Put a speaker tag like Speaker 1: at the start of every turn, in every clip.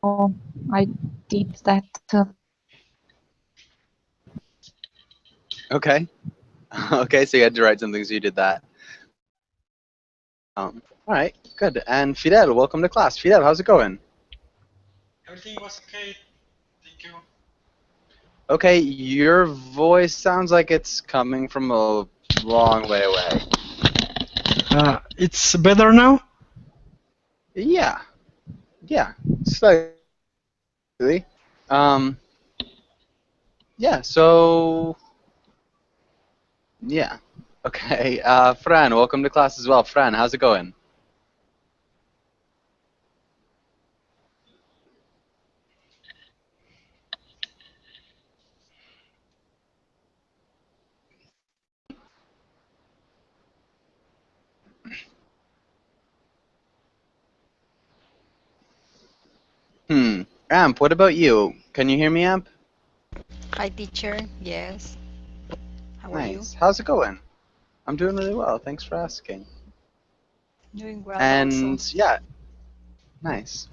Speaker 1: I did that too.
Speaker 2: Okay. Okay, so you had to write something, so you did that. All right, good. And Fidel, welcome to class. Fidel, how's it going?
Speaker 3: Everything was okay. Thank you.
Speaker 2: Okay, your voice sounds like it's coming from a long way away.
Speaker 3: It's better now?
Speaker 2: Yeah, yeah, slightly. Um, yeah, so, yeah. Okay, Fran, welcome to class as well. Fran, how's it going? Amp, what about you? Can you hear me, Amp?
Speaker 4: Hi, teacher. Yes. How are you?
Speaker 2: Nice. How's it going? I'm doing really well. Thanks for asking.
Speaker 4: Doing well also.
Speaker 2: And yeah, nice.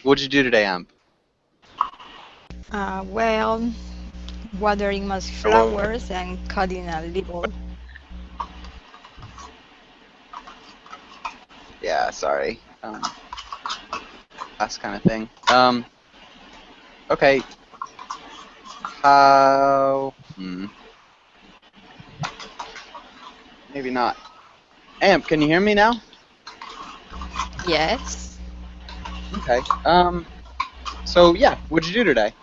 Speaker 2: What'd you do today, Amp?
Speaker 4: Well, watering my
Speaker 2: Or
Speaker 4: flowers and cutting a little.
Speaker 2: yeah, sorry. Last kind of thing. Okay. How? Maybe not. Amp, can you hear me now?
Speaker 4: Yes.
Speaker 2: Okay. So yeah, what'd you do today?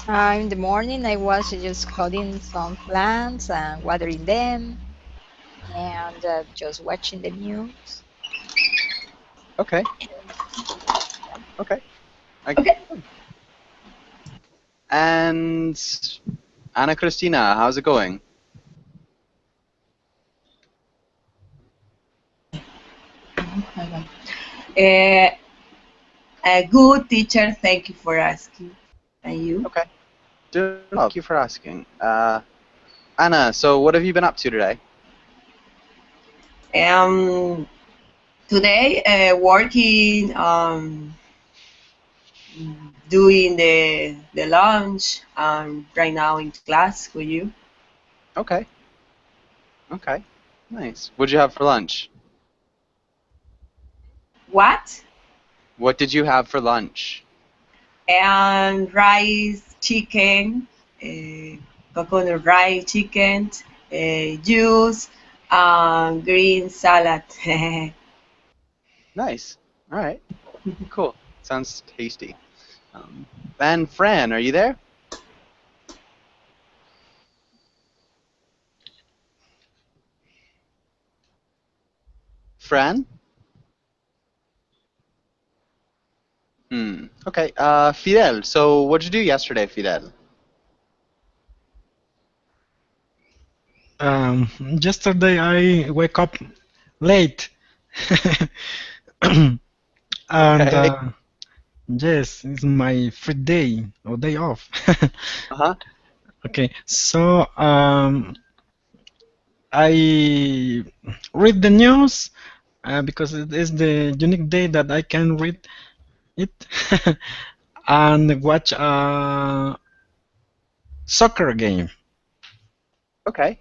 Speaker 4: In the morning, I was just cutting some plants and watering them, and just watching the news.
Speaker 2: Okay. Okay. I, and Ana Cristina, how's it going?
Speaker 5: A good teacher, thank you for asking. And you?
Speaker 2: Okay. Thank you for asking. Anna, so what have you been up to today?
Speaker 5: Today, working, doing the lunch, right now in class with you.
Speaker 2: Okay. Okay. Nice. What'd you have for lunch?
Speaker 5: What?
Speaker 2: What did you have for lunch?
Speaker 5: And rice, chicken, coconut rice, chicken, juice, green salad.
Speaker 2: Nice. All right. Cool. Sounds tasty. And Fran, are you there? Fran? Okay. Fidel, so what'd you do yesterday, Fidel?
Speaker 3: Yesterday I wake up late. And
Speaker 2: Okay.
Speaker 3: yes, it's my free day or day off.
Speaker 2: Uh-huh.
Speaker 3: Okay, so I read the news because it is the unique day that I can read it and watch a soccer game.
Speaker 2: Okay.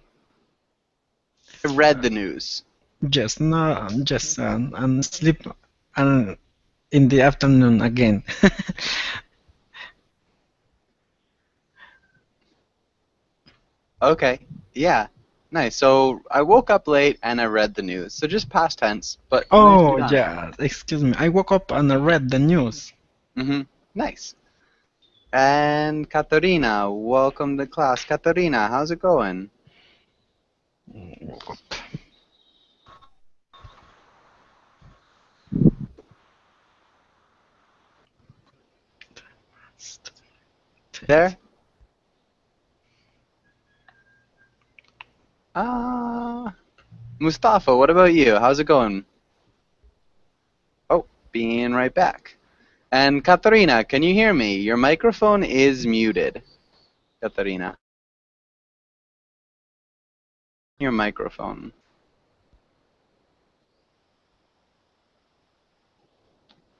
Speaker 2: I read the news.
Speaker 3: Just no, just and sleep and in the afternoon again.
Speaker 2: Okay. Yeah. Nice. So I woke up late and I read the news. So just past tense, but nicely
Speaker 3: Oh
Speaker 2: done.
Speaker 3: yeah, excuse me. I woke up and I read the news.
Speaker 2: Nice. And Katarina, welcome to class. Katarina, how's it going?
Speaker 3: Woke up.
Speaker 2: There? Ah. Mustafa, what about you? How's it going? Oh, being right back. And Katarina, can you hear me? Your microphone is muted. Katarina. Your microphone.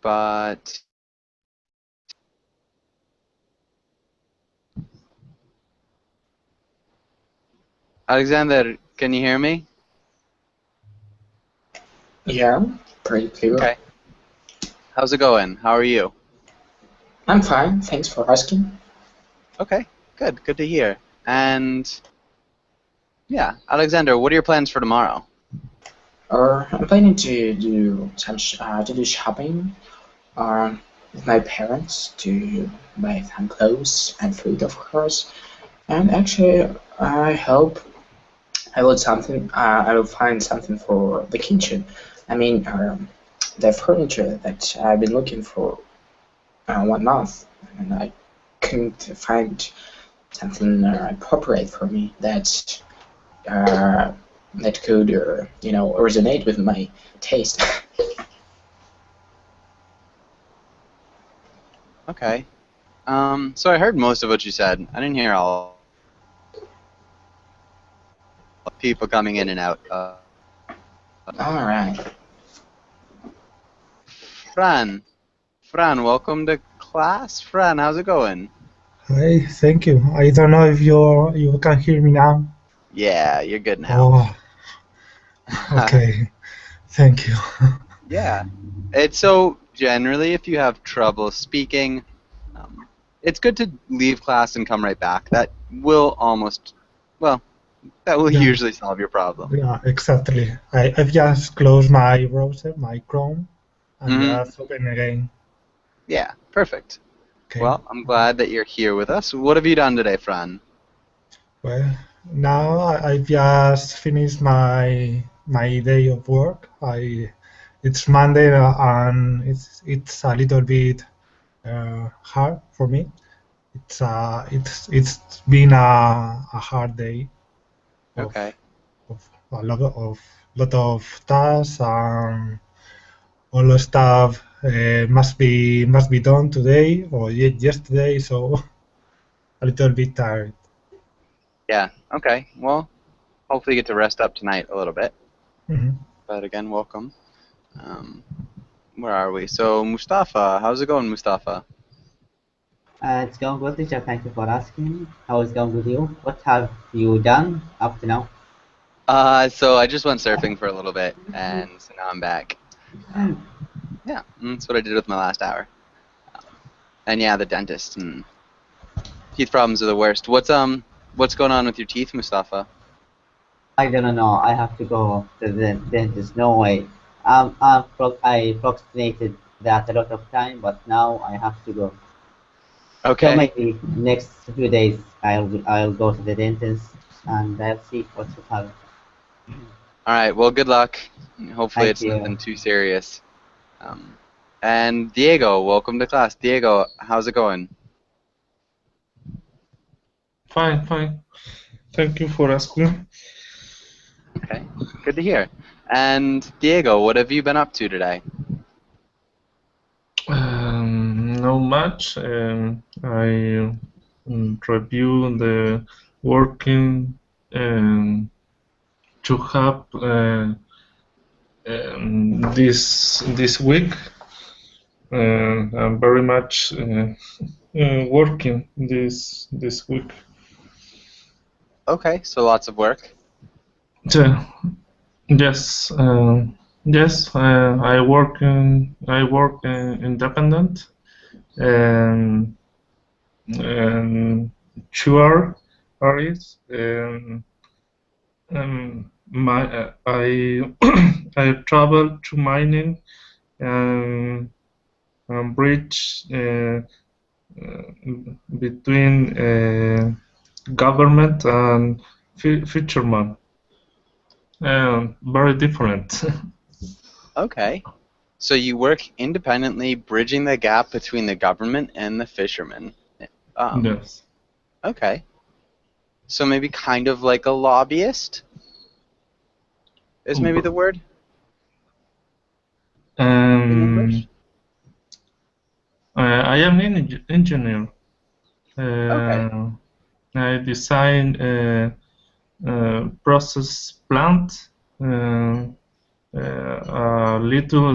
Speaker 2: but Alexander, can you hear me?
Speaker 6: Yeah, pretty clear.
Speaker 2: Okay. How's it going? How are you?
Speaker 6: I'm fine, thanks for asking.
Speaker 2: Okay, good. Good to hear. And yeah, Alexander, what are your plans for tomorrow?
Speaker 6: I'm planning to do shopping with my parents to buy some clothes and food, of course. And actually, I hope I will find something for the kitchen. I mean, the furniture that I've been looking for 1 month, and I couldn't find something appropriate for me uh, that could, resonate with my taste.
Speaker 2: Okay. So I heard most of what you said. I didn't hear all people coming in and out.
Speaker 6: All right.
Speaker 2: Fran, welcome to class. Fran, how's it going?
Speaker 7: Hi, thank you. I don't know if you can hear me now.
Speaker 2: Yeah, you're good now.
Speaker 7: Oh, okay. Thank you.
Speaker 2: Yeah. It's so generally, if you have trouble speaking, it's good to leave class and come right back. That will
Speaker 7: Yeah.
Speaker 2: usually solve your problem.
Speaker 7: Yeah, exactly. I've just closed my browser, my Chrome, and
Speaker 2: Mhm.
Speaker 7: just open again.
Speaker 2: Yeah, perfect.
Speaker 7: Okay.
Speaker 2: Well, I'm glad that you're here with us. What have you done today, Fran?
Speaker 7: Well, now I've just finished my day of work. It's Monday and it's a little bit hard for me. It's been a hard day of
Speaker 2: Okay.
Speaker 7: a lot of tasks and all the stuff must be done today or yesterday, so a little bit tired.
Speaker 2: Yeah. Okay. Well, hopefully you get to rest up tonight a little bit.
Speaker 7: Mhm.
Speaker 2: But again, welcome. Where are we? So, Mustafa, how's it going, Mustafa?
Speaker 8: It's going good, teacher. Thank you for asking. How is it going with you? What have you done up to now?
Speaker 2: So I just went surfing for a little bit, and so now I'm back. Yeah, that's what I did with my last hour. And yeah, the dentist. Teeth problems are the worst. What's going on with your teeth, Mustafa?
Speaker 8: I don't know. I have to go to the dentist. No way. I procrastinated that a lot of time, but now I have to go. So
Speaker 2: Okay.
Speaker 8: maybe next few days I'll go to the dentist and I'll see what's will happen.
Speaker 2: All right. Well, good luck. Hopefully,
Speaker 8: Thank
Speaker 2: it's
Speaker 8: you.
Speaker 2: nothing too serious. And Diego, welcome to class. Diego, how's it going?
Speaker 9: Fine, fine. Thank you for asking.
Speaker 2: Okay. Good to hear. And Diego, what have you been up to today?
Speaker 9: Not much. I review the working to have this week. I'm very much working this week.
Speaker 2: Okay, so lots of work.
Speaker 9: Yeah, yes, yes. I work independent, and 2 hours. I I travel to mining and bridge between government and fisherman, and very different.
Speaker 2: Okay. So you work independently, bridging the gap between the government and the fishermen.
Speaker 9: Yes.
Speaker 2: Okay. So maybe kind of like a lobbyist is maybe the word in English?
Speaker 9: I am an engineer.
Speaker 2: Okay.
Speaker 9: I design process plant, a little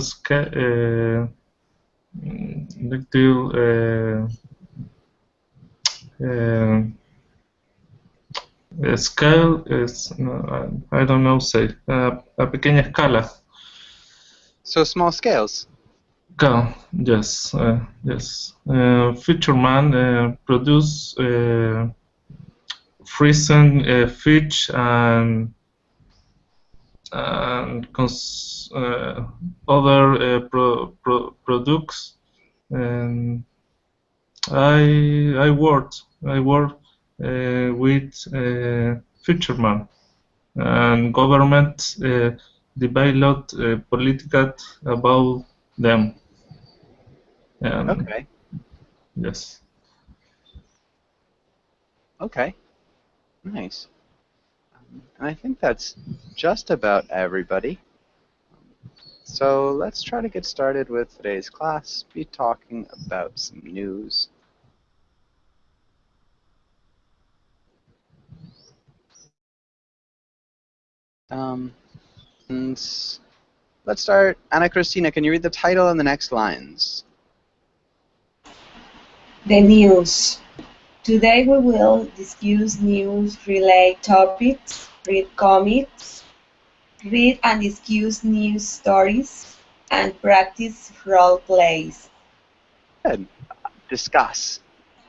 Speaker 9: little scale is, no, I don't know say, a pequeña escala.
Speaker 2: So small scales.
Speaker 9: Yes, yes. Fisherman produce frozen fish and other products. And I work with fisherman, and government developed political about them.
Speaker 2: Okay.
Speaker 9: Yes.
Speaker 2: Okay. Nice. And I think that's just about everybody. So let's try to get started with today's class. Be talking about some news. And let's start. Ana Cristina, can you read the title and the next lines?
Speaker 5: The news. Today we will discuss news-related topics, read comics, read and discuss news stories, and practice role plays.
Speaker 2: Good. Discuss.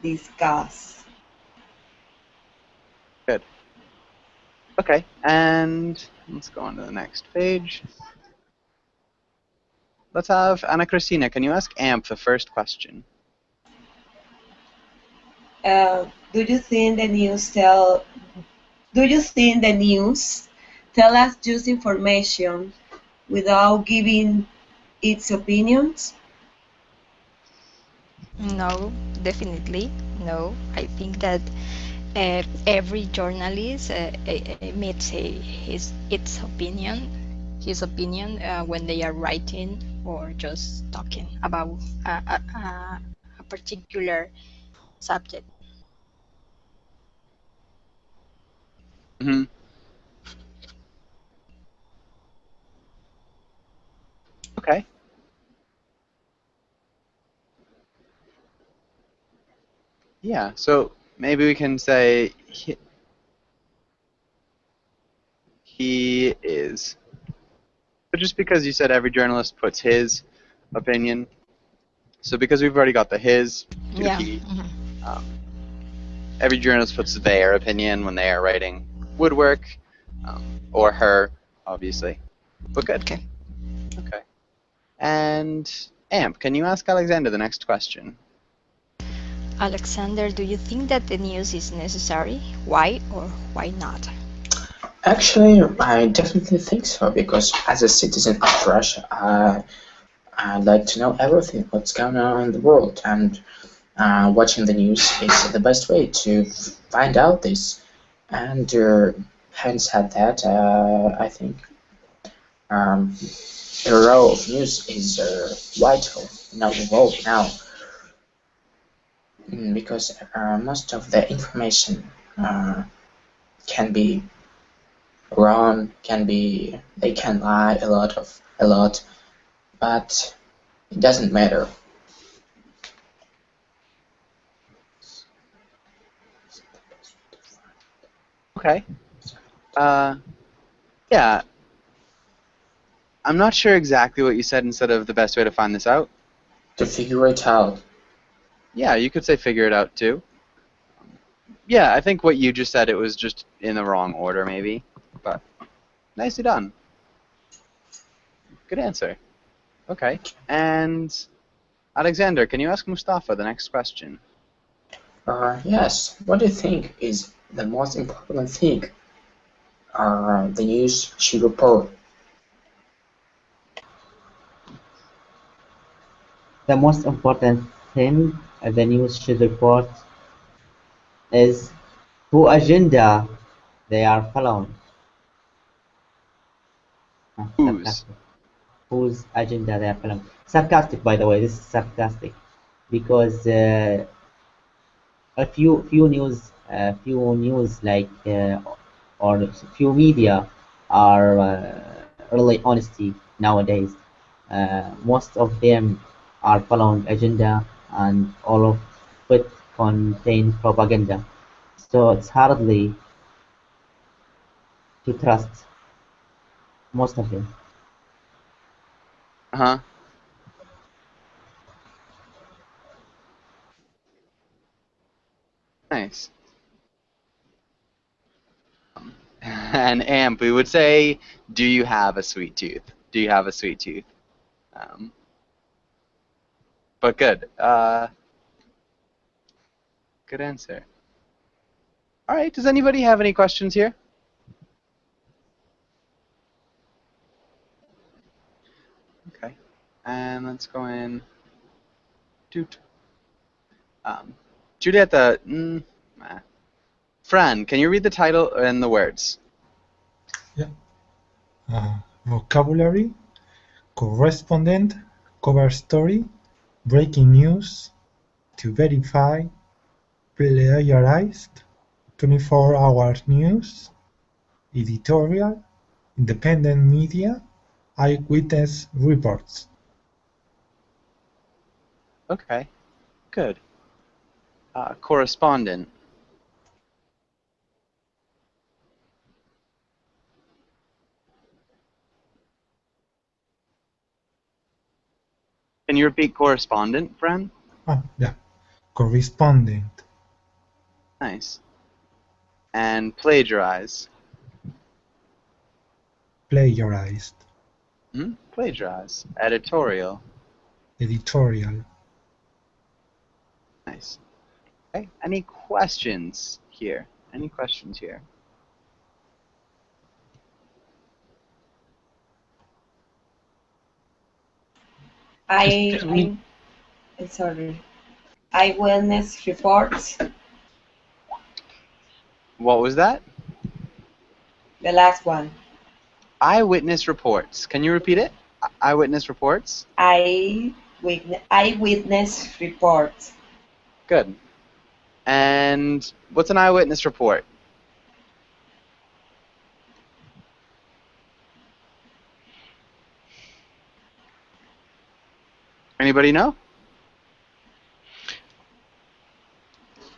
Speaker 5: Discuss.
Speaker 2: Good. Okay, and let's go on to the next page. Let's have Ana Cristina. Can you ask AMP the first question?
Speaker 5: Do you think the news tell us just information without giving its opinions?
Speaker 4: No, definitely no. I think that every journalist emits his opinion when they are writing or just talking about a particular subject.
Speaker 2: Mm-hmm. Okay. Yeah, so maybe we can say he is. But just because you said every journalist puts his opinion, so because we've already got the his, do
Speaker 4: Yeah.
Speaker 2: he. Every journalist puts their opinion when they are writing woodwork, or her, obviously. But good.
Speaker 4: Okay.
Speaker 2: Okay. And AMP, can you ask Alexander the next question?
Speaker 4: Alexander, do you think that the news is necessary? Why or why not?
Speaker 6: Actually, I definitely think so, because as a citizen of Russia, I'd like to know everything what's going on in the world, and watching the news is the best way to find out this. And having said that, I think the role of news is vital in our world now, because most of the information can be wrong, they can lie a lot, but it doesn't matter.
Speaker 2: Okay. Yeah. I'm not sure exactly what you said instead of the best way to find this out.
Speaker 6: To figure it out.
Speaker 2: Yeah, you could say figure it out too. Yeah, I think what you just said, it was just in the wrong order maybe, but nicely done. Good answer. Okay, and Alexander, can you ask Mustafa the next question?
Speaker 6: Yes, what do you think is the most important thing the news should report?
Speaker 8: The most important thing the news should report is whose agenda they are following.
Speaker 2: Whose?
Speaker 8: Whose agenda they are following. Sarcastic, by the way, this is sarcastic, because a few news like or few media are really honesty nowadays. Most of them are following agenda, and all of it contain propaganda. So it's hardly to trust most of them.
Speaker 2: Uh-huh. Nice. And Amp, we would say, do you have a sweet tooth? Do you have a sweet tooth? But good. Good answer. All right. Does anybody have any questions here? Okay. And let's go in. Toot. Giulietta, Fran, can you read the title and the words?
Speaker 7: Vocabulary, correspondent, cover story, breaking news, to verify, plagiarized, 24-hour news, editorial, independent media, eyewitness reports.
Speaker 2: Okay. Good. Correspondent. Can you repeat correspondent, Fran?
Speaker 7: Yeah. Correspondent.
Speaker 2: Nice. And plagiarize.
Speaker 7: Plagiarized.
Speaker 2: Plagiarize. Editorial.
Speaker 7: Editorial.
Speaker 2: Nice. Okay. Any questions here? Any questions here?
Speaker 5: Sorry. Eyewitness reports.
Speaker 2: What was that?
Speaker 5: The last one.
Speaker 2: Eyewitness reports. Can you repeat it? Eyewitness reports?
Speaker 5: Eyewitness reports.
Speaker 2: Good. And what's an eyewitness report? Anybody know?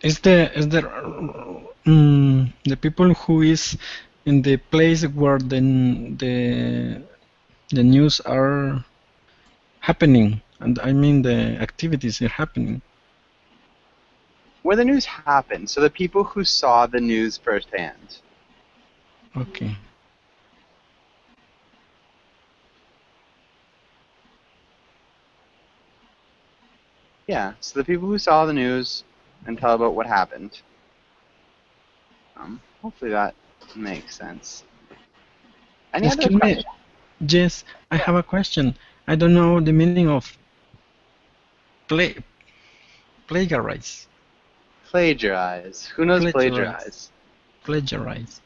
Speaker 3: Is there the people who is in the place where the news are happening, and I mean the activities are happening?
Speaker 2: Where the news happened, so the people who saw the news firsthand.
Speaker 3: Okay.
Speaker 2: Yeah, so the people who saw the news and tell about what happened. Hopefully that makes sense. Any other
Speaker 3: Excuse me.
Speaker 2: questions?
Speaker 3: Yes, I have a question. I don't know the meaning of plagiarize.
Speaker 2: Plagiarize. Who knows plagiarize?
Speaker 3: Plagiarize.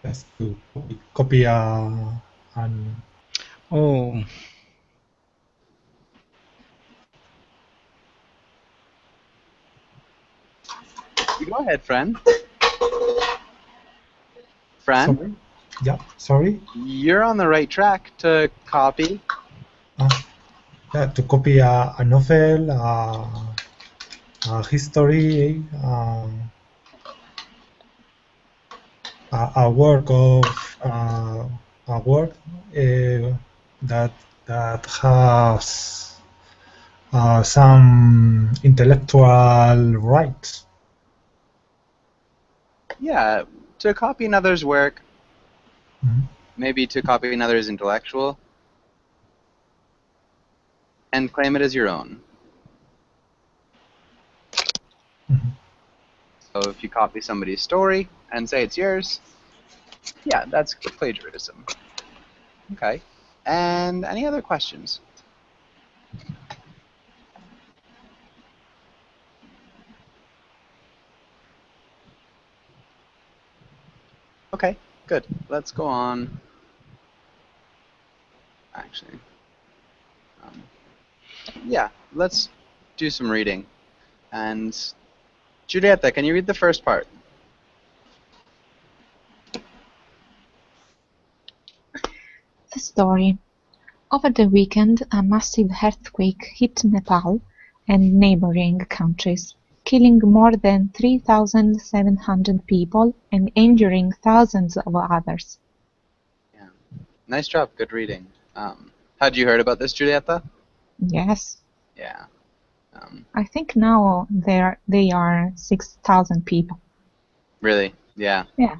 Speaker 7: That's to copy
Speaker 3: Oh.
Speaker 2: You go ahead, Fran. Fran?
Speaker 7: Sorry? Yeah, sorry?
Speaker 2: You're on the right track to copy.
Speaker 7: Yeah, to copy a novel, a history, a work of a work that has some intellectual rights.
Speaker 2: Yeah, to copy another's work,
Speaker 7: Mhm.
Speaker 2: maybe to copy another's intellectual, and claim it as your own.
Speaker 7: Mhm.
Speaker 2: So if you copy somebody's story and say it's yours, yeah, that's plagiarism. Okay. And any other questions? Okay, good. Let's go on. Actually, yeah, let's do some reading. And Giulietta, can you read the first part?
Speaker 1: The story. Over the weekend, a massive earthquake hit Nepal and neighboring countries, killing more than 3,700 people and injuring thousands of others.
Speaker 2: Yeah. Nice job. Good reading. Had you heard about this, Julieta?
Speaker 1: Yes,
Speaker 2: Yeah.
Speaker 1: I think now they are 6,000 people.
Speaker 2: Really? Yeah.
Speaker 1: Yeah.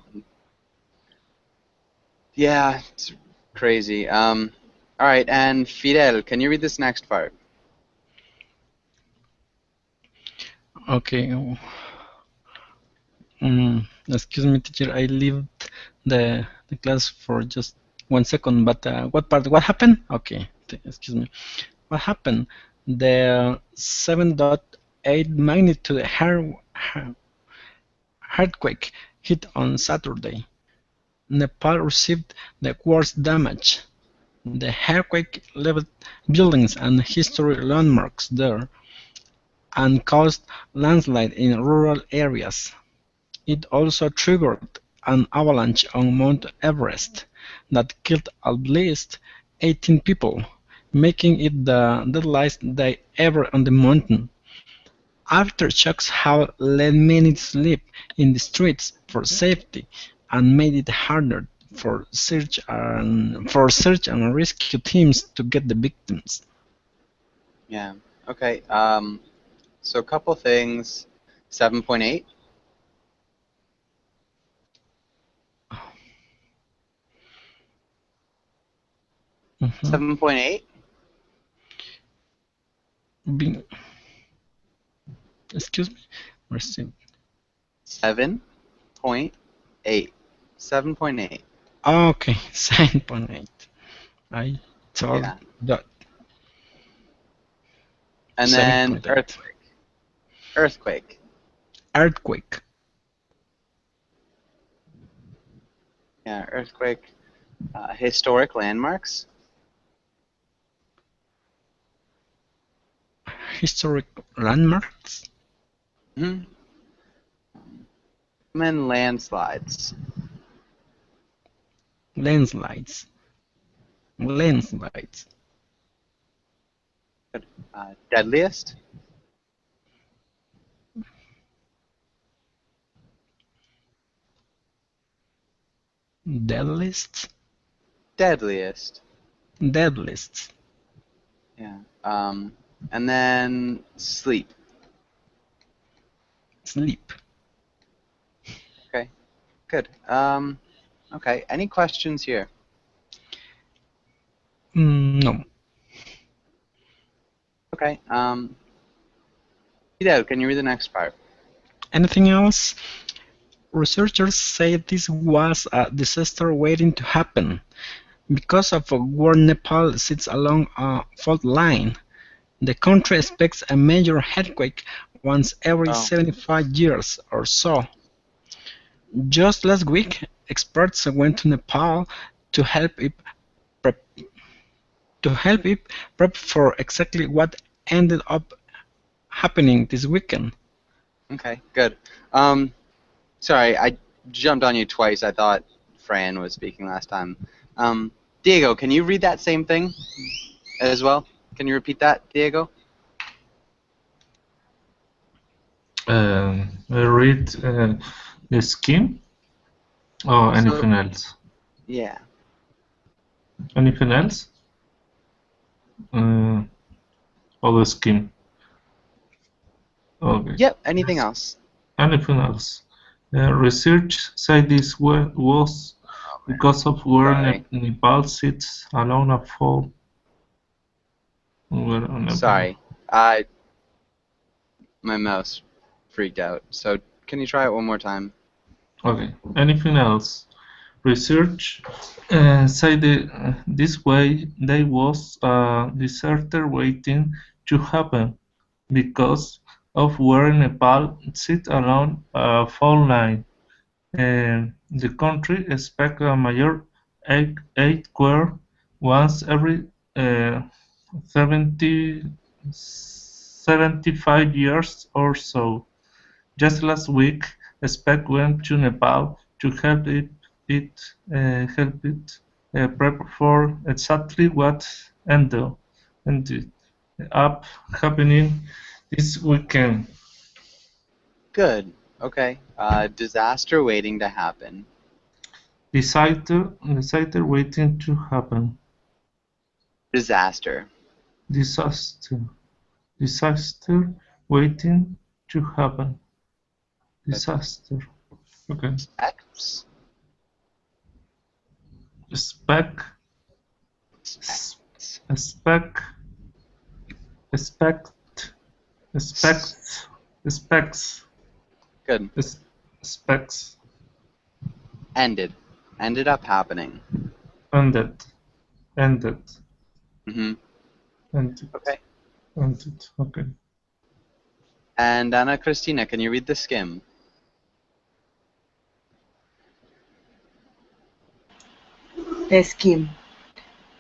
Speaker 2: Yeah, it's crazy. All right, and Fidel, can you read this next part?
Speaker 3: Okay. Excuse me, teacher. I left the class for just 1 second. But what part? What happened? Okay. Excuse me. What happened? The 7.8 magnitude earthquake hit on Saturday. Nepal received the worst damage. The earthquake leveled buildings and historic landmarks there and caused landslides in rural areas. It also triggered an avalanche on Mount Everest that killed at least 18 people, making it the deadliest day ever on the mountain. Aftershocks have led many to sleep in the streets for safety and made it harder for search and rescue teams to get the victims.
Speaker 2: Yeah. Okay. So a couple things. 7.8.
Speaker 3: Mhm.
Speaker 2: 7.8.
Speaker 3: Excuse me. Received.
Speaker 2: 7.8. 7.8.
Speaker 3: Okay, 7.8. I thought
Speaker 2: Yeah.
Speaker 3: that.
Speaker 2: And then
Speaker 3: 7.8.
Speaker 2: earthquake. Earthquake.
Speaker 3: Earthquake.
Speaker 2: Yeah, earthquake. Historic landmarks.
Speaker 3: Historic landmarks.
Speaker 2: And then landslides.
Speaker 3: Landslides. Landslides.
Speaker 2: Good. Deadliest.
Speaker 3: Deadliest.
Speaker 2: Deadliest.
Speaker 3: Deadliest.
Speaker 2: Yeah. And then sleep.
Speaker 3: Sleep.
Speaker 2: Okay. Good. Okay. Any questions here?
Speaker 3: No.
Speaker 2: Okay. Fidel, can you read the next part?
Speaker 3: Anything else? Researchers say this was a disaster waiting to happen. Because of where Nepal sits along a fault line, the country expects a major earthquake once every 75 years or so. Just last week, experts went to Nepal to help it prep for exactly what ended up happening this weekend.
Speaker 2: Okay, good. Sorry, I jumped on you twice. I thought Fran was speaking last time. Diego, can you read that same thing as well? Can you repeat that, Diego?
Speaker 9: Read the scheme or anything else?
Speaker 2: Yeah.
Speaker 9: Anything else? Or the scheme? Okay.
Speaker 2: Yep, anything else?
Speaker 9: Anything else? Research said this was because of where Nepal sits along a fault.
Speaker 2: Sorry, my mouse freaked out. So can you try it one more time?
Speaker 9: Okay. Anything else? Research said this way there was a disaster waiting to happen because of where Nepal sits along a fault line. The country expects a major earthquake once every 75 years or so. Just last week, SPEC went to Nepal to help it prep for exactly what and the app happening this weekend.
Speaker 2: Good. Okay. Disaster waiting to happen.
Speaker 9: Disaster waiting to happen.
Speaker 2: Disaster.
Speaker 9: Disaster waiting to happen. Disaster. Okay.
Speaker 2: X.
Speaker 9: Expect.
Speaker 2: Good.
Speaker 9: Specs.
Speaker 2: Ended. Ended up happening.
Speaker 9: Ended.
Speaker 2: Mm-hmm.
Speaker 9: Ended.
Speaker 2: Okay.
Speaker 9: Ended. Okay.
Speaker 2: And Ana Cristina, can you read the skim?
Speaker 5: The scheme.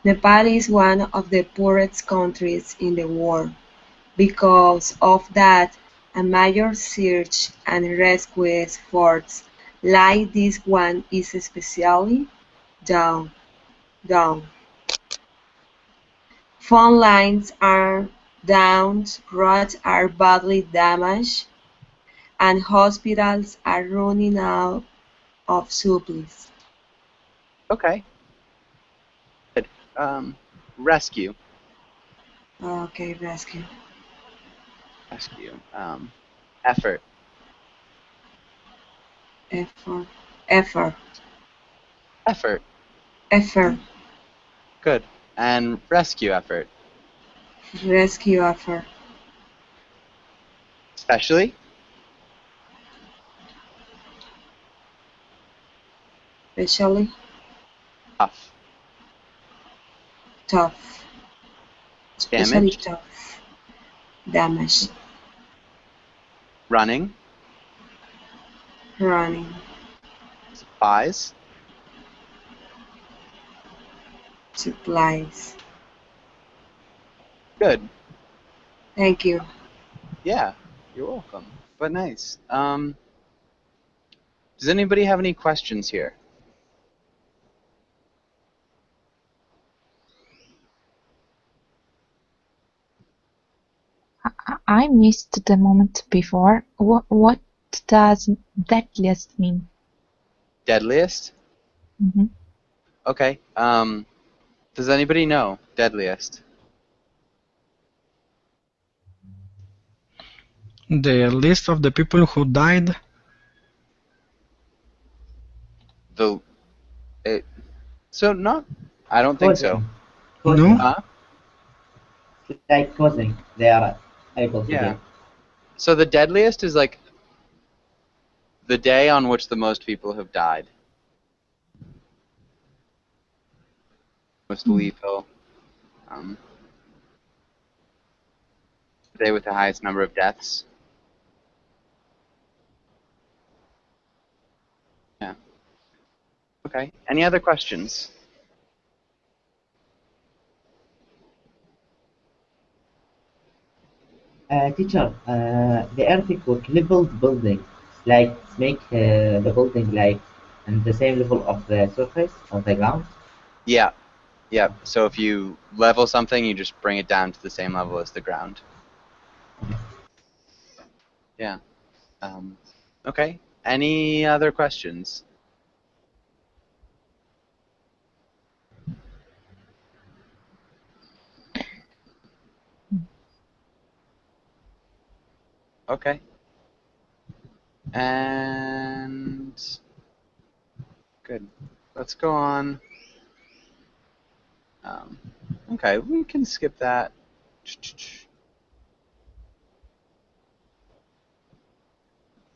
Speaker 5: Nepal is one of the poorest countries in the world. Because of that, a major search and rescue efforts like this one is especially down. Phone lines are down, roads are badly damaged, and hospitals are running out of supplies.
Speaker 2: Okay. Good. Rescue.
Speaker 5: Okay, rescue.
Speaker 2: Rescue. Effort.
Speaker 5: Effort.
Speaker 2: Good. And rescue effort.
Speaker 5: Rescue effort.
Speaker 2: Especially.
Speaker 5: Especially. Tough. Especially
Speaker 2: Damaged.
Speaker 5: tough. Damaged.
Speaker 2: Running. Supplies. Good.
Speaker 5: Thank you.
Speaker 2: Yeah, you're welcome. But nice. Does anybody have any questions here?
Speaker 1: I missed the moment before. What does deadliest mean?
Speaker 2: Deadliest?
Speaker 1: Mm-hmm.
Speaker 2: Okay. Does anybody know deadliest?
Speaker 3: The list of the people who died.
Speaker 2: So not. I don't think so.
Speaker 3: No.
Speaker 8: Like causing, they are able to
Speaker 2: Yeah.
Speaker 8: get.
Speaker 2: So the deadliest is like the day on which the most people have died. Most lethal. The day with the highest number of deaths. Yeah. Okay. Any other questions?
Speaker 8: Teacher, the earthquake leveled building, like make the building like on the same level of the surface of the ground.
Speaker 2: Yeah. Yeah. So if you level something, you just bring it down to the same level as the ground. Yeah. Okay. Any other questions? Okay. And good. Let's go on. Okay, we can skip that.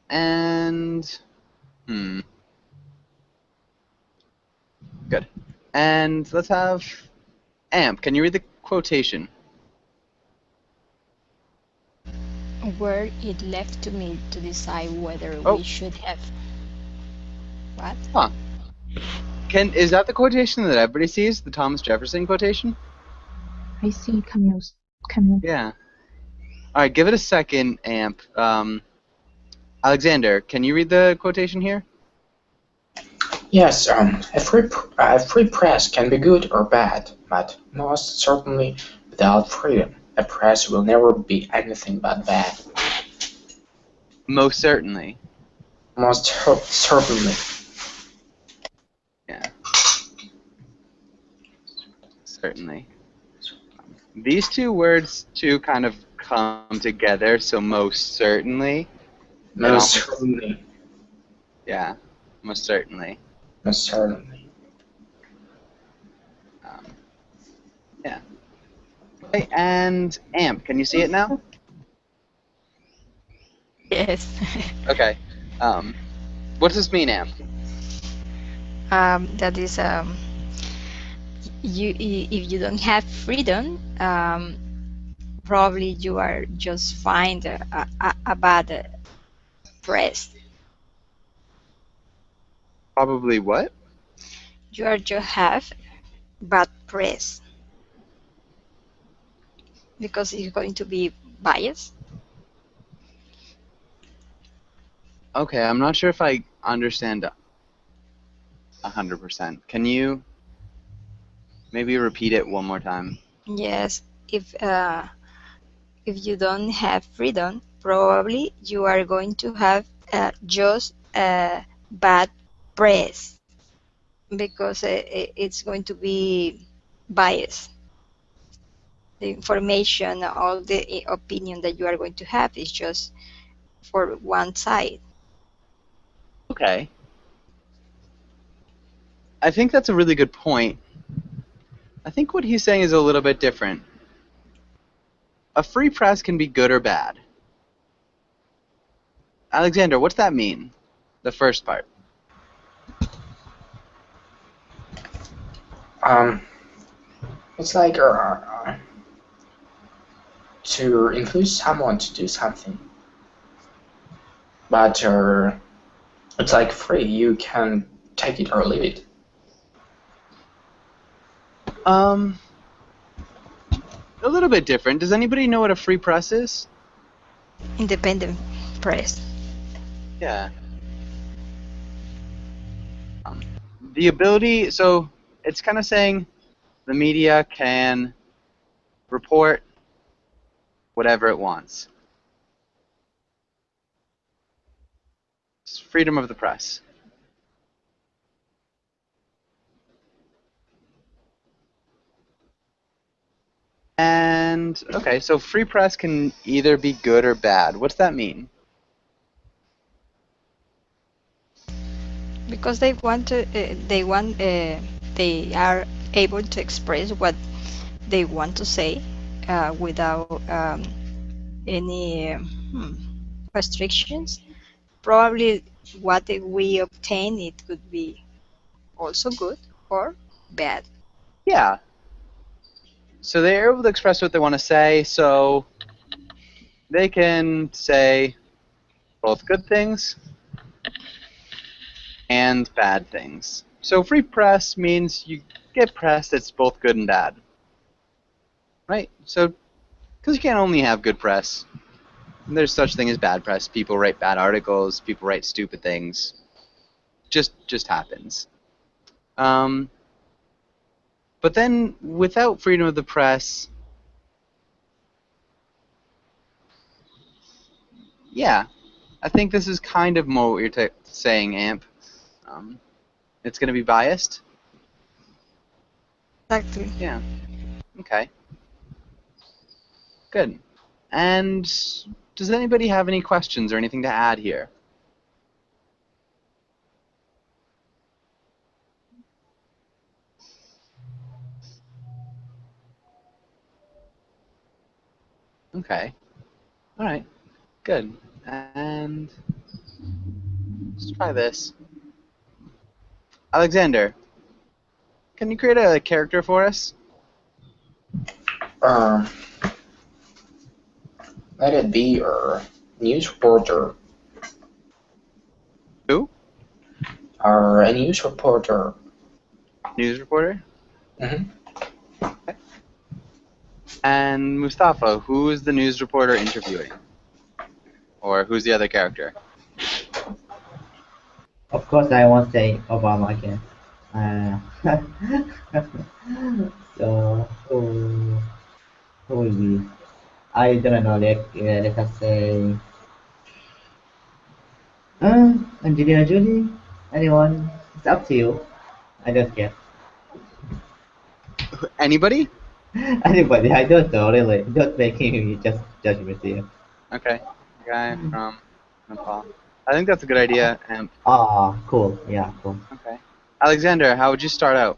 Speaker 2: And good. And let's have Amp. Can you read the quotation?
Speaker 4: Where it left to me to decide whether we should have. What?
Speaker 2: Huh. Is that the quotation that everybody sees? The Thomas Jefferson quotation?
Speaker 1: I see Camus.
Speaker 2: Yeah. All right, give it a second, Amp. Alexander, can you read the quotation here?
Speaker 6: Yes, a free press can be good or bad, but most certainly without freedom, a press will never be anything but bad.
Speaker 2: Most certainly.
Speaker 6: Most certainly.
Speaker 2: Yeah. Certainly. These two words too kind of come together, so most certainly.
Speaker 6: Most certainly.
Speaker 2: Yeah, most certainly.
Speaker 6: Most certainly.
Speaker 2: Yeah. Okay, and AMP, can you see it now?
Speaker 4: Yes.
Speaker 2: Okay. What does this mean, AMP?
Speaker 4: That is, if you don't have freedom, probably you are just find a bad press.
Speaker 2: Probably what?
Speaker 4: You are just have bad press because it's going to be biased.
Speaker 2: Okay, I'm not sure if I understand 100%. Can you maybe repeat it one more time?
Speaker 4: Yes, if you don't have freedom, probably you are going to have just bad press because it's going to be biased. The information, all the opinion that you are going to have is just for one side.
Speaker 2: Okay. I think that's a really good point. I think what he's saying is a little bit different. A free press can be good or bad. Alexander, what's that mean? The first part.
Speaker 6: It's like to influence someone to do something, but it's like free. You can take it or leave it.
Speaker 2: A little bit different. Does anybody know what a free press is?
Speaker 4: Independent press.
Speaker 2: Yeah. The ability, so it's kind of saying the media can report whatever it wants. It's freedom of the press. And, okay, so free press can either be good or bad. What's that mean?
Speaker 4: Because they want to, they are able to express what they want to say without any restrictions. Probably what we obtain, it could be also good or bad.
Speaker 2: Yeah. So they're able to express what they want to say, so they can say both good things and bad things. So free press means you get press that's both good and bad. Right? So, because you can't only have good press. There's such thing as bad press. People write bad articles, people write stupid things. Just happens. But then, without freedom of the press, yeah, I think this is kind of more what you're saying, AMP. It's going to be biased?
Speaker 4: Exactly.
Speaker 2: Yeah. Okay. Good. And does anybody have any questions or anything to add here? Okay. All right. Good. And let's try this. Alexander, can you create a character for us?
Speaker 6: Let it be a news reporter.
Speaker 2: Who?
Speaker 6: Or a news reporter.
Speaker 2: News reporter?
Speaker 6: Mm-hmm.
Speaker 2: Okay. And Mustafa, who is the news reporter interviewing? Or who's the other character?
Speaker 8: Of course, I won't say Obama again. So who will be? I don't know. Let us say Angelina Jolie. Anyone? It's up to you. I don't care.
Speaker 2: Anybody?
Speaker 8: Anybody? I don't know really. Don't make me just judgment here.
Speaker 2: Okay. Guy from Nepal. I think that's a good idea. And
Speaker 8: Ah, cool. Yeah, cool.
Speaker 2: okay. Alexander, how would you start out?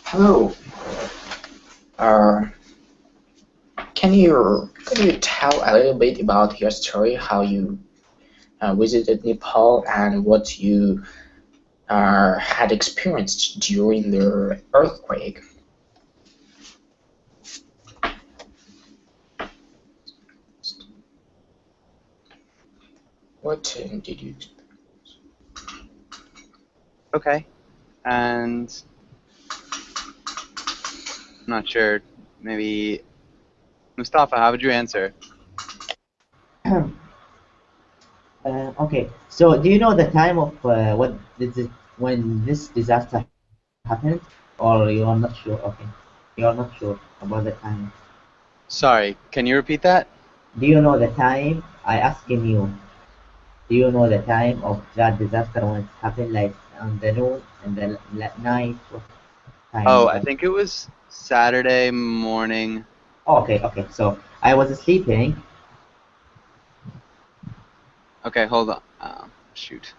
Speaker 6: Hello. Can you tell a little bit about your story, how you visited Nepal and what you had experienced during the earthquake? What did you experience?
Speaker 2: Okay. And I'm not sure. Maybe Mustafa, how would you answer?
Speaker 8: Okay. So, do you know the time of when this disaster happened, or you are not sure? Okay, you are not sure about the time.
Speaker 2: Sorry, can you repeat that?
Speaker 8: Do you know the time? I asking you. Do you know the time of that disaster when it happened, like on the noon and the night? What time
Speaker 2: Oh,
Speaker 8: was
Speaker 2: I
Speaker 8: that?
Speaker 2: think it was Saturday morning.
Speaker 8: Oh, okay, okay. So I was sleeping.
Speaker 2: Okay, hold on. Shoot.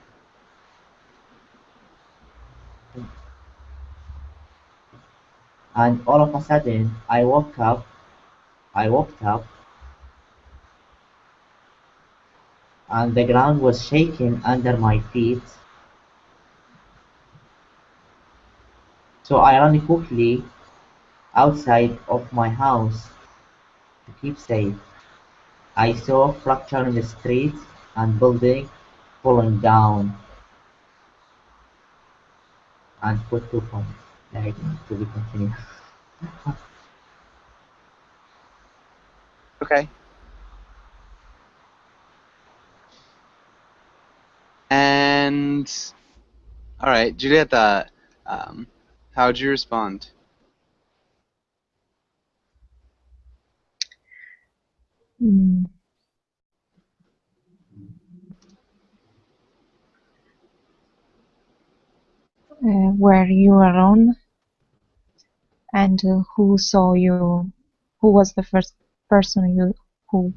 Speaker 8: And all of a sudden, I woke up, and the ground was shaking under my feet. So I ran quickly outside of my house to keep safe. I saw fracture in the street and building falling down, and put 2 points. Like, to be continued.
Speaker 2: Okay. And all right, Julieta, how would you respond?
Speaker 1: Mm. Were you alone? And who saw you? Who was the first person who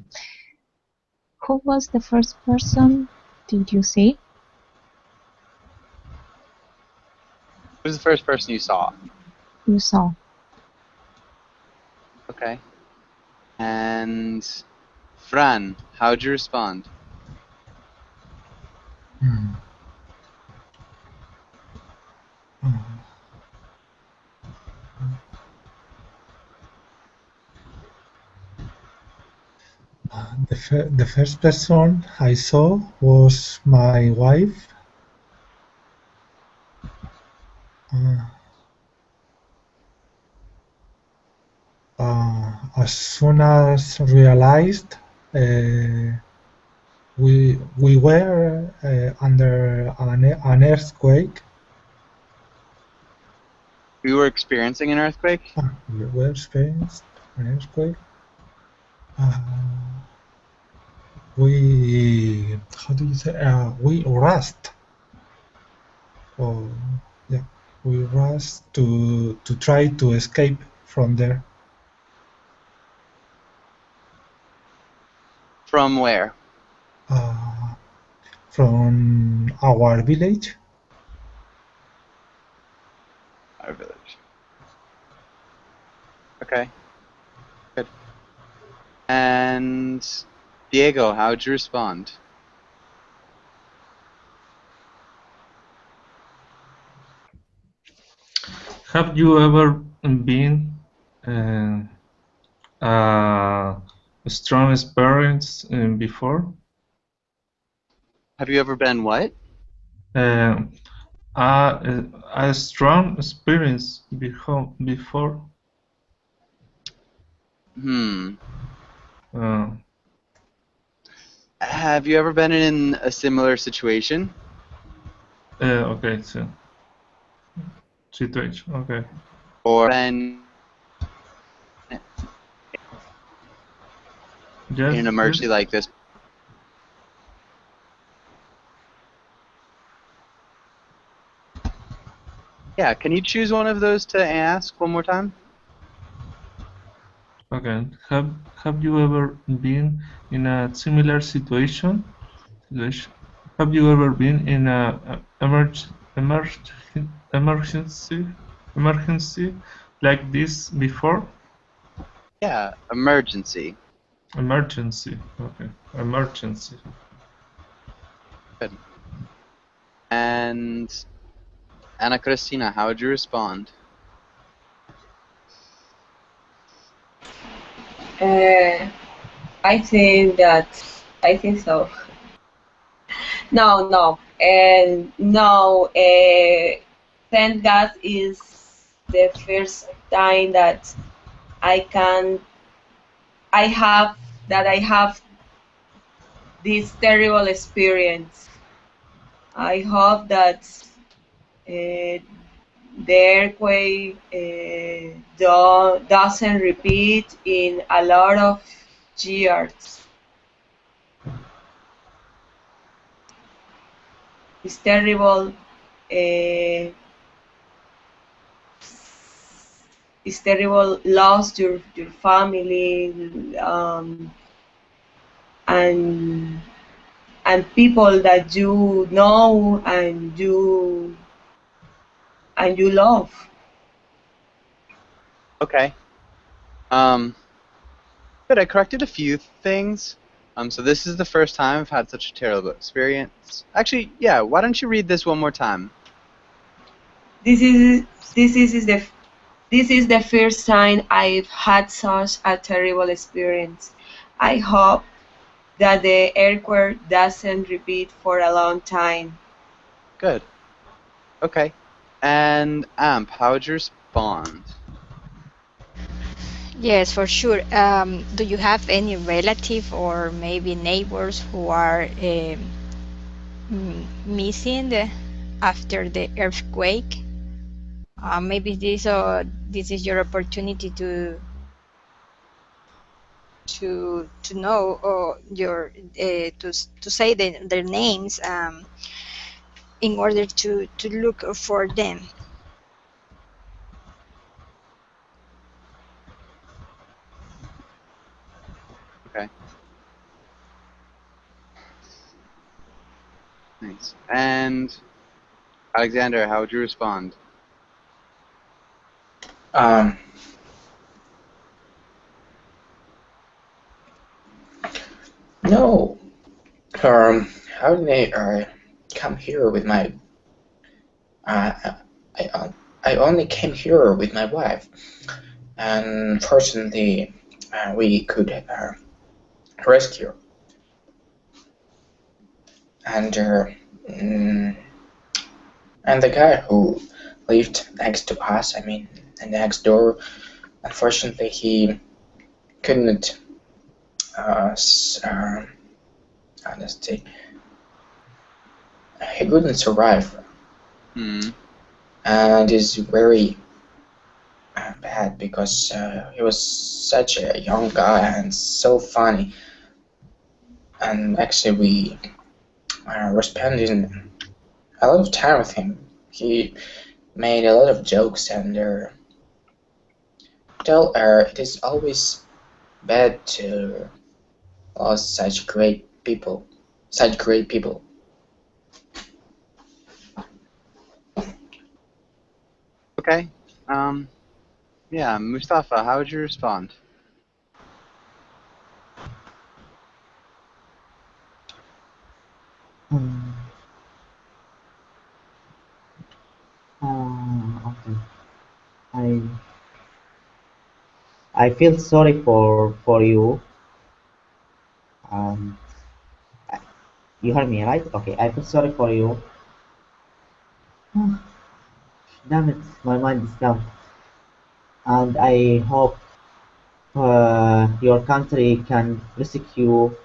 Speaker 1: who was the first person did you see?
Speaker 2: Who was the first person you saw?
Speaker 1: You saw.
Speaker 2: Okay. And Fran, how would you respond?
Speaker 7: Hmm. The first person I saw was my wife. As soon as realized we were under an earthquake.
Speaker 2: We were experiencing an earthquake?
Speaker 7: We were experiencing an earthquake. We, how do you say? We rushed. Oh, yeah. We rushed to try to escape from there.
Speaker 2: From where?
Speaker 7: From our village.
Speaker 2: Our village. Okay. Good. And Diego, how would you respond?
Speaker 9: Have you ever been a strong experience before?
Speaker 2: Have you ever been what?
Speaker 9: A strong experience before?
Speaker 2: Hmm. Have you ever been in a similar situation?
Speaker 9: Okay, so situation. Okay.
Speaker 2: Or been
Speaker 9: Yes.
Speaker 2: in an emergency like this? Yeah, can you choose one of those to ask one more time?
Speaker 9: Okay. Have you ever been in a similar situation? Have you ever been in a emergency like this before?
Speaker 2: Yeah, emergency.
Speaker 9: Emergency. Okay. Emergency.
Speaker 2: Good. And Anna Cristina, how would you respond?
Speaker 5: I think so. No. And no, thank God is the first time that I can, I have this terrible experience. I hope that the earthquake doesn't repeat in a lot of years. It's terrible. It's terrible. Lost your family, and people that you know and you love.
Speaker 2: Okay. Good, I corrected a few things. So this is the first time I've had such a terrible experience. Actually, yeah, why don't you read this one more time?
Speaker 5: This is the first time I've had such a terrible experience. I hope that the earthquake doesn't repeat for a long time.
Speaker 2: Good. Okay. And Amp, how would you respond?
Speaker 4: Yes, for sure. Do you have any relative or maybe neighbors who are missing after the earthquake? Maybe this is your opportunity to know or to say their names in order to look for them.
Speaker 2: Okay. Nice. And Alexander, how would you respond?
Speaker 6: No. How did I come here with my? I only came here with my wife, and fortunately, we could rescue. And and the guy who lived next to us, I mean, next door, unfortunately, he couldn't. Honestly, he couldn't survive, and is very bad because he was such a young guy and so funny. And actually, we were spending a lot of time with him. He made a lot of jokes, and it is always bad to lose such great people.
Speaker 2: Okay. Yeah, Mustafa, how would you respond?
Speaker 8: Okay. I feel sorry for you. You heard me, right? Okay, I feel sorry for you. Damn it, my mind is down. And I hope your country can rescue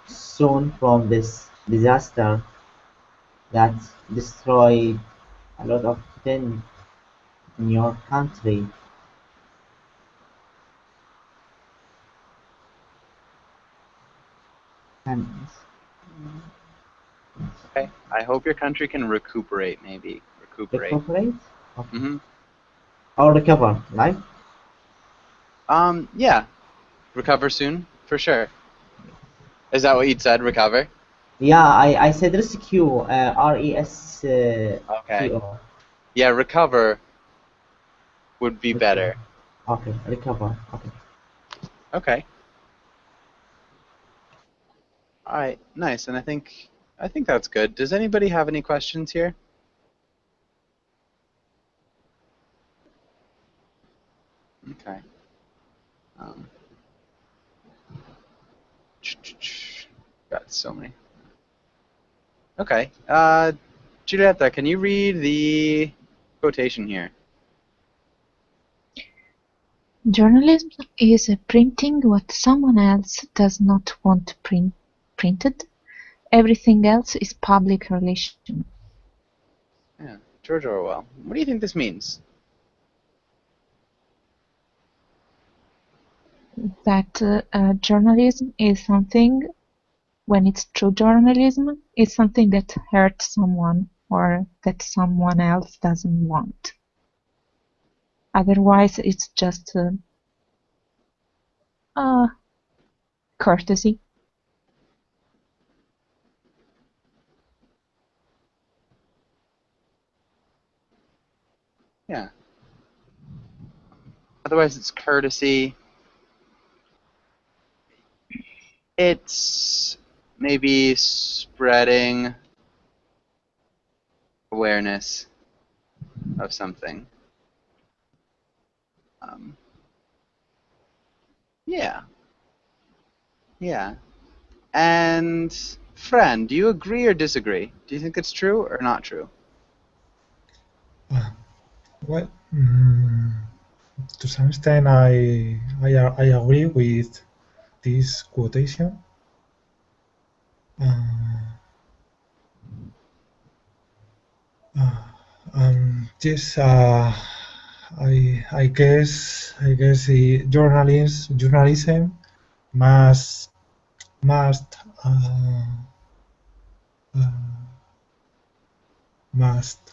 Speaker 8: soon from this disaster that destroyed a lot of things in your country. And
Speaker 2: Okay. I hope your country can recuperate, maybe. Recuperate.
Speaker 8: recuperate? Okay.
Speaker 2: Mm-hmm.
Speaker 8: Or recover, right?
Speaker 2: Yeah. Recover soon, for sure. Is that what you'd said, recover?
Speaker 8: Yeah, I said rescue, R-E-S-C-O.
Speaker 2: Okay. Yeah, recover would be better.
Speaker 8: Okay, recover, okay.
Speaker 2: Okay. Alright, nice. And I think that's good. Does anybody have any questions here? Okay. Got so many. Okay. Giulietta, can you read the quotation here?
Speaker 1: Journalism is printing what someone else does not want printed. Everything else is public relation.
Speaker 2: Yeah, George Orwell. What do you think this means?
Speaker 1: That journalism is something, when it's true journalism, is something that hurts someone or that someone else doesn't want. Otherwise, it's just courtesy.
Speaker 2: Yeah. Otherwise, it's courtesy. It's maybe spreading awareness of something. Yeah. Yeah. And Fran, do you agree or disagree? Do you think it's true or not true?
Speaker 7: Well, to some extent, I agree with this quotation. Yes, I guess the journalism must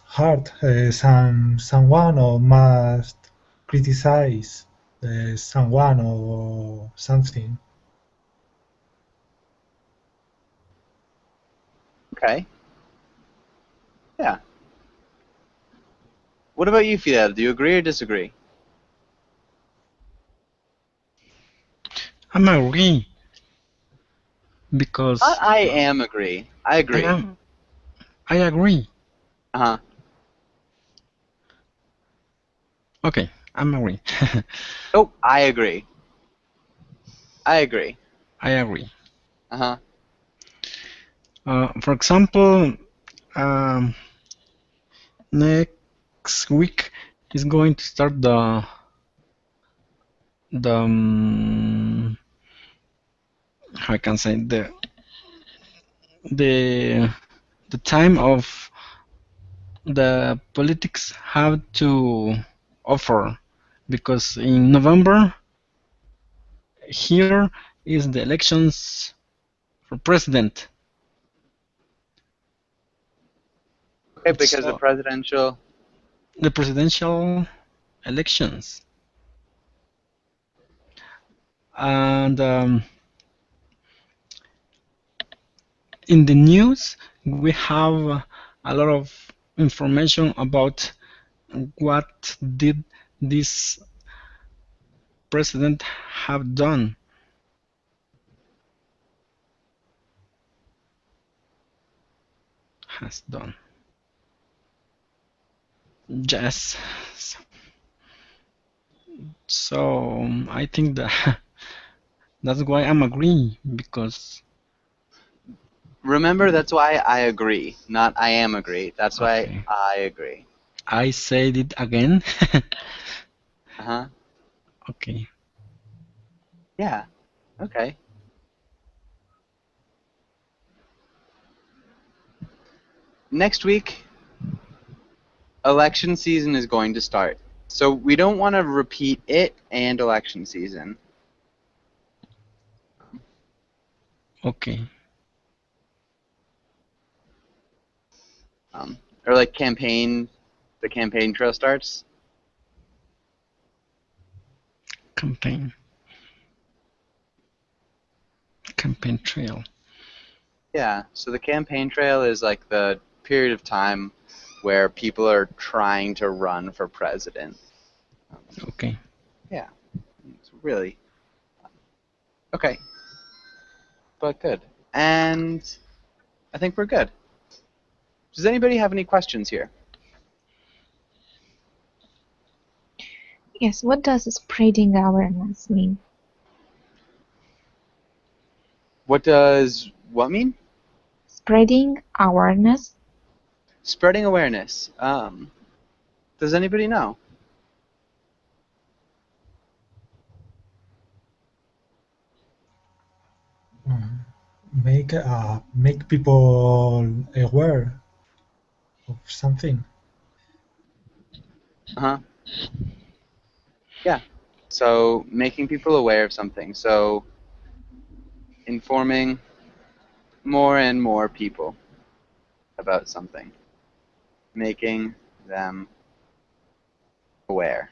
Speaker 7: hurt someone, or must criticize someone or something.
Speaker 2: Okay. Yeah. What about you, Fidel? Do you agree or disagree?
Speaker 3: I'm agree because
Speaker 2: I am agree. I agree.
Speaker 3: I agree.
Speaker 2: Uh-huh.
Speaker 3: Okay, I'm agree.
Speaker 2: Oh, I agree. I agree.
Speaker 3: I agree.
Speaker 2: Uh-huh.
Speaker 3: For example, next week is going to start the how I can say the time of the politics have to offer, because in November here is the elections for president.
Speaker 2: Okay, because the
Speaker 3: presidential elections. And in the news, we have a lot of information about what did this president have done. Has done. Yes. So I think that that's why I'm agreeing, because
Speaker 2: remember, that's why I agree, not I am agree. That's why I agree.
Speaker 3: I said it again.
Speaker 2: Uh-huh.
Speaker 3: Okay.
Speaker 2: Yeah. Okay. next week, election season is going to start. So we don't want to repeat it and election season.
Speaker 3: Okay.
Speaker 2: Or like the campaign trail starts.
Speaker 3: Campaign trail.
Speaker 2: Yeah, so the campaign trail is like the period of time where people are trying to run for president.
Speaker 3: Okay.
Speaker 2: Yeah, it's really okay. But good. And I think we're good. Does anybody have any questions here?
Speaker 1: Yes, what does spreading awareness mean?
Speaker 2: What does what mean?
Speaker 1: Spreading awareness?
Speaker 2: Spreading awareness. Does anybody know?
Speaker 7: Make people aware of something.
Speaker 2: Uh-huh. Yeah. So making people aware of something. So informing more and more people about something. Making them aware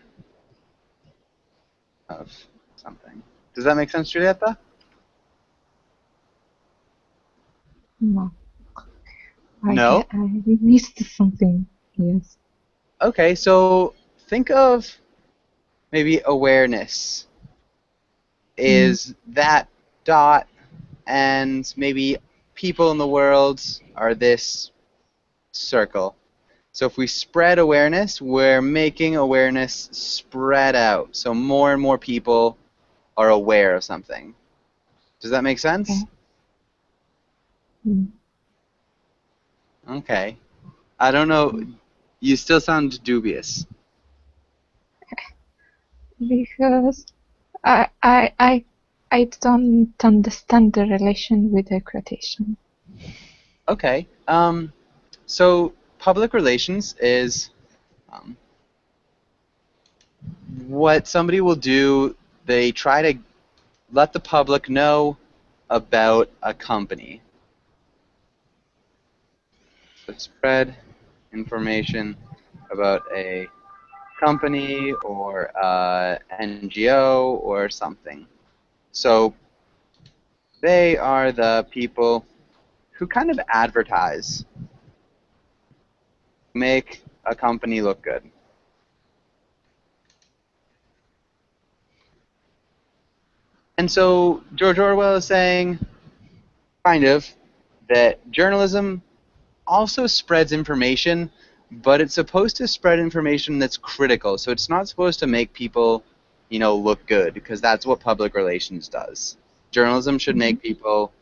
Speaker 2: of something. Does that make sense, Julieta?
Speaker 1: No.
Speaker 2: No?
Speaker 1: I missed something. Yes.
Speaker 2: Okay, so think of maybe awareness is that dot, and maybe people in the world are this circle. So if we spread awareness, we're making awareness spread out. So more and more people are aware of something. Does that make sense?
Speaker 1: Okay. Mm.
Speaker 2: Okay. I don't know. You still sound dubious.
Speaker 1: Because I don't understand the relation with the quotation.
Speaker 2: Okay. So public relations is what somebody will do. They try to let the public know about a company. So spread information about a company or NGO or something. So they are the people who kind of advertise, make a company look good. And so George Orwell is saying, kind of, that journalism also spreads information, but it's supposed to spread information that's critical. So it's not supposed to make people, look good, because that's what public relations does. Journalism should make people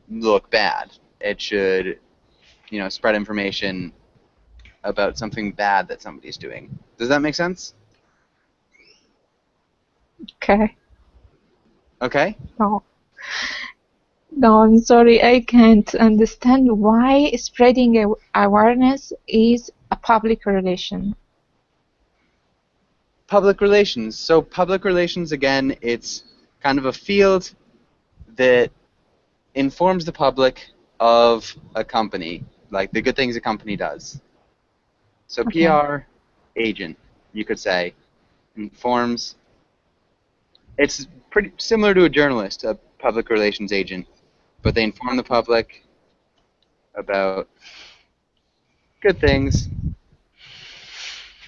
Speaker 2: look bad. It should, spread information about something bad that somebody's doing. Does that make sense?
Speaker 1: Okay.
Speaker 2: Okay?
Speaker 1: No, I'm sorry, I can't understand why spreading awareness is a public relation.
Speaker 2: Public relations. So public relations, again, it's kind of a field that informs the public of a company, like the good things a company does. So
Speaker 1: Okay.
Speaker 2: PR agent, you could say, informs. It's pretty similar to a journalist, a public relations agent, but they inform the public about good things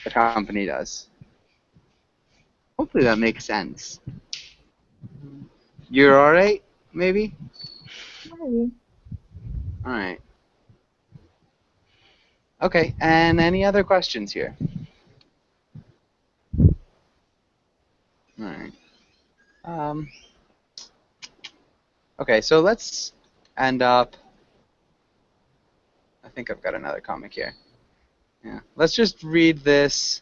Speaker 2: the company does. Hopefully that makes sense. You're alright, maybe?
Speaker 1: Maybe.
Speaker 2: Alright. Okay, and any other questions here? Alright. Okay, so let's end up. I think I've got another comic here. Yeah. Let's just read this.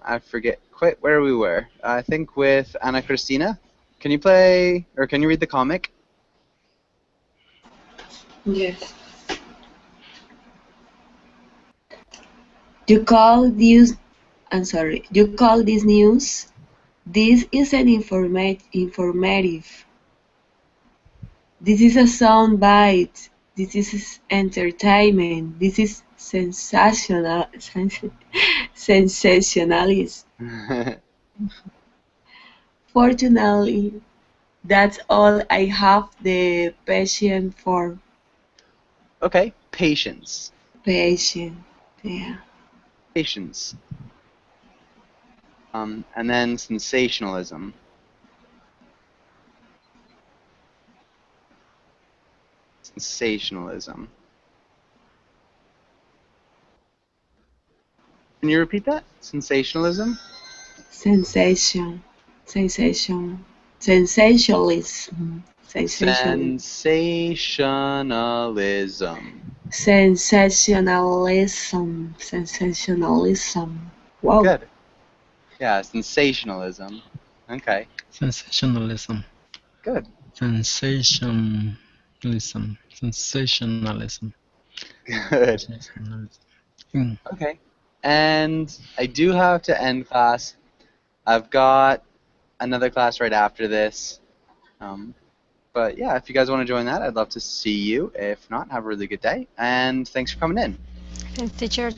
Speaker 2: I forget quite where we were. I think with Anna Christina. Can you play, or can you read the comic?
Speaker 5: Yes. You call this, I'm sorry, you call this news? This isn't informative. This is a sound bite. This is entertainment. This is sensationalist. Fortunately, that's all I have the patience for.
Speaker 2: Okay, patience.
Speaker 5: Patience, yeah.
Speaker 2: Patience. And then sensationalism. Sensationalism. Can you repeat that? Sensationalism?
Speaker 5: Sensationalism. Sensationalism.
Speaker 2: Sensationalism.
Speaker 5: Sensationalism. Wow.
Speaker 2: Good. Yeah, sensationalism. Okay.
Speaker 3: Sensationalism.
Speaker 2: Good.
Speaker 3: Sensationalism. Sensationalism.
Speaker 2: Good. Okay. And I do have to end class. I've got another class right after this. But yeah, if you guys want to join that, I'd love to see you. If not, have a really good day. And thanks for coming in.
Speaker 4: Thanks, teacher.